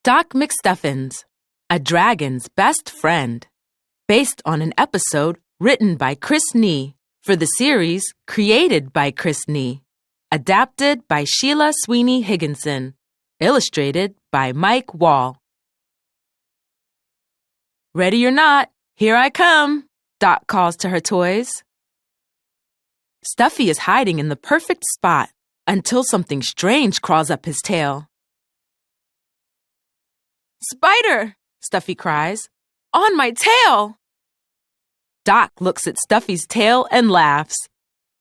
Doc McStuffins, A Dragon's Best Friend, based on an episode written by Chris Nee for the series created by Chris Nee, adapted by Sheila Sweeney Higginson, illustrated by Mike Wall. Ready or not, here I come, Doc calls to her toys. Stuffy is hiding in the perfect spot until something strange crawls up his tail. "Spider!" Stuffy cries. "On my tail!" Doc looks at Stuffy's tail and laughs.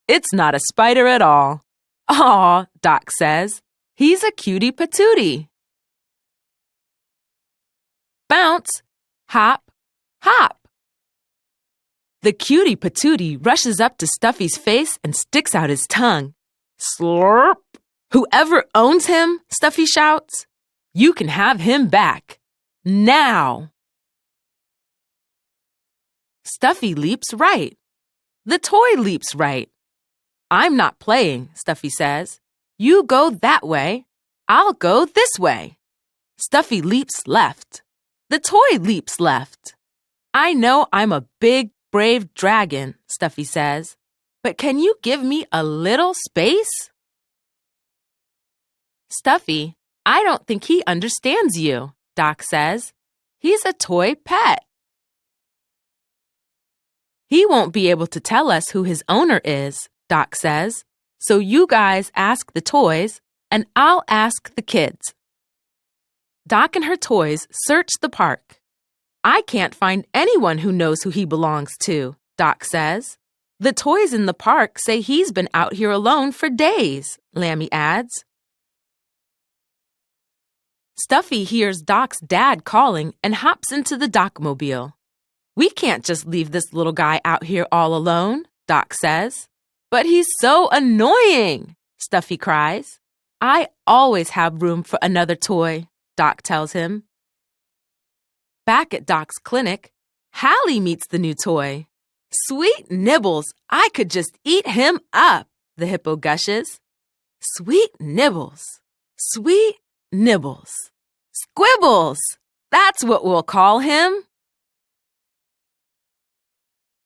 It's not a spider at all. "Aw," Doc says. "He's a cutie patootie." Bounce, hop, hop. The cutie patootie rushes up to Stuffy's face and sticks out his tongue. Slurp! "Whoever owns him," Stuffy shouts, "you can have him back. Now!" Stuffy leaps right. The toy leaps right. "I'm not playing," Stuffy says. "You go that way. I'll go this way." Stuffy leaps left. The toy leaps left. "I know I'm a big, brave dragon," Stuffy says, "but can you give me a little space?" "Stuffy, I don't think he understands you," Doc says. "He's a toy pet." "He won't be able to tell us who his owner is," Doc says. "So you guys ask the toys, and I'll ask the kids." Doc and her toys search the park. "I can't find anyone who knows who he belongs to," Doc says. "The toys in the park say he's been out here alone for days," Lammy adds. Stuffy hears Doc's dad calling and hops into the Docmobile. "We can't just leave this little guy out here all alone," Doc says. "But he's so annoying," Stuffy cries. "I always have room for another toy," Doc tells him. Back at Doc's clinic, Hallie meets the new toy. "Sweet Nibbles, I could just eat him up," the hippo gushes. "Sweet Nibbles, Sweet Nibbles. Squibbles! That's what we'll call him."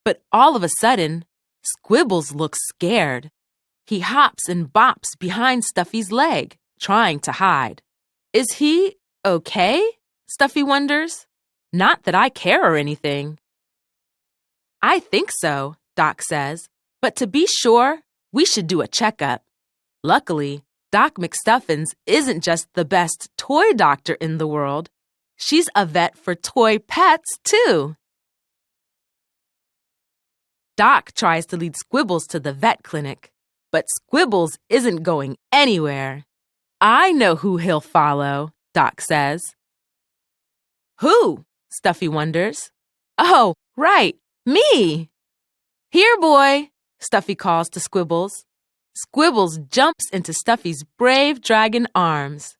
But all of a sudden, Squibbles looks scared. He hops and bops behind Stuffy's leg, trying to hide. "Is he okay?" Stuffy wonders. "Not that I care or anything." "I think so," Doc says. "But to be sure, we should do a checkup." Luckily, Doc McStuffins isn't just the best toy doctor in the world. She's a vet for toy pets, too. Doc tries to lead Squibbles to the vet clinic, but Squibbles isn't going anywhere. "I know who he'll follow," Doc says. "Who?" Stuffy wonders. "Oh, right, me!" "Here, boy," Stuffy calls to Squibbles. Squibbles jumps into Stuffy's brave dragon arms.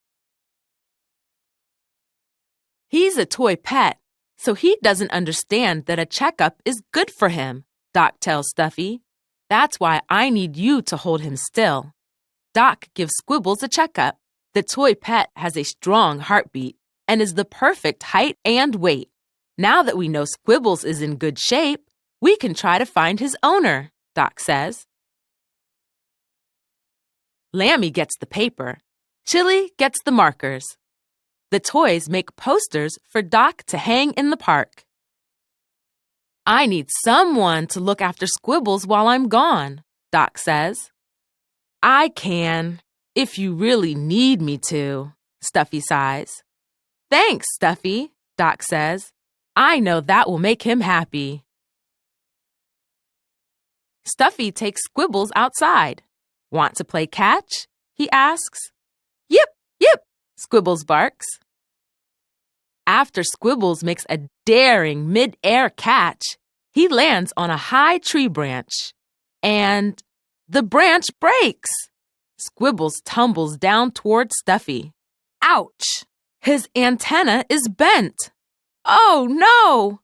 He's a toy pet, so he doesn't understand that a checkup is good for him, Doc tells Stuffy. "That's why I need you to hold him still." Doc gives Squibbles a checkup. The toy pet has a strong heartbeat and is the perfect height and weight. Now that we know Squibbles is in good shape, we can try to find his owner, Doc says. Lammy gets the paper. Chili gets the markers. The toys make posters for Doc to hang in the park. "I need someone to look after Squibbles while I'm gone," Doc says. "I can, if you really need me to," Stuffy sighs. "Thanks, Stuffy," Doc says. "I know that will make him happy." Stuffy takes Squibbles outside. "Want to play catch?" he asks. "Yip, yip," Squibbles barks. After Squibbles makes a daring mid-air catch, he lands on a high tree branch. And the branch breaks. Squibbles tumbles down toward Stuffy. Ouch! His antenna is bent. "Oh, no!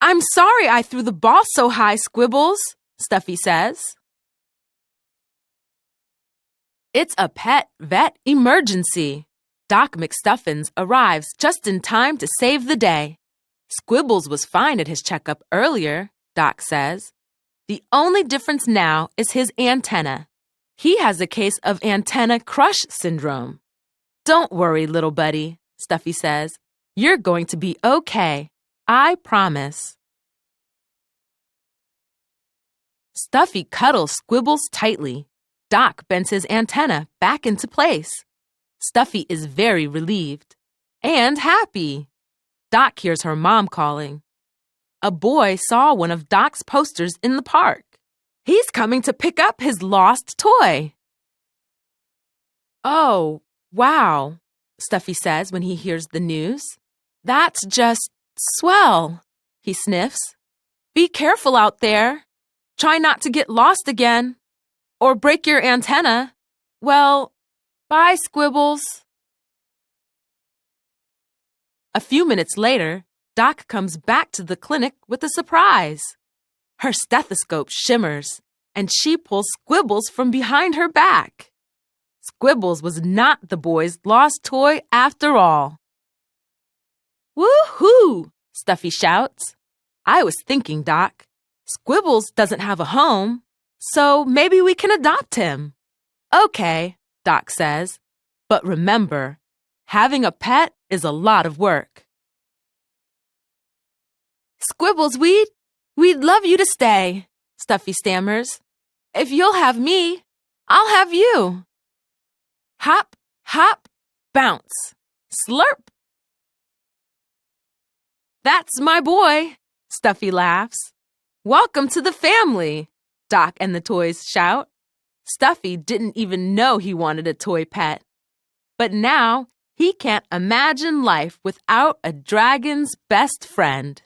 I'm sorry I threw the ball so high, Squibbles," Stuffy says. "It's a pet vet emergency," Doc McStuffins arrives just in time to save the day. Squibbles was fine at his checkup earlier, Doc says. The only difference now is his antenna. He has a case of antenna crush syndrome. Don't worry, little buddy, Stuffy says. You're going to be okay. I promise. Stuffy cuddles Squibbles tightly. Doc bends his antenna back into place. Stuffy is very relieved and happy. Doc hears her mom calling. A boy saw one of Doc's posters in the park. He's coming to pick up his lost toy. Oh, wow, Stuffy says when he hears the news. That's just swell, he sniffs. Be careful out there. Try not to get lost again or break your antenna. Well, bye, Squibbles. A few minutes later, Doc comes back to the clinic with a surprise. Her stethoscope shimmers, and she pulls Squibbles from behind her back. Squibbles was not the boy's lost toy after all. Woo-hoo! Stuffy shouts. I was thinking, Doc, Squibbles doesn't have a home, so maybe we can adopt him. Okay, Doc says, but remember, having a pet is a lot of work. Squibbles, we'd love you to stay, Stuffy stammers. If you'll have me, I'll have you. Hop, hop, bounce, slurp. That's my boy, Stuffy laughs. Welcome to the family, Doc and the toys shout. Stuffy didn't even know he wanted a toy pet. But now he can't imagine life without a dragon's best friend.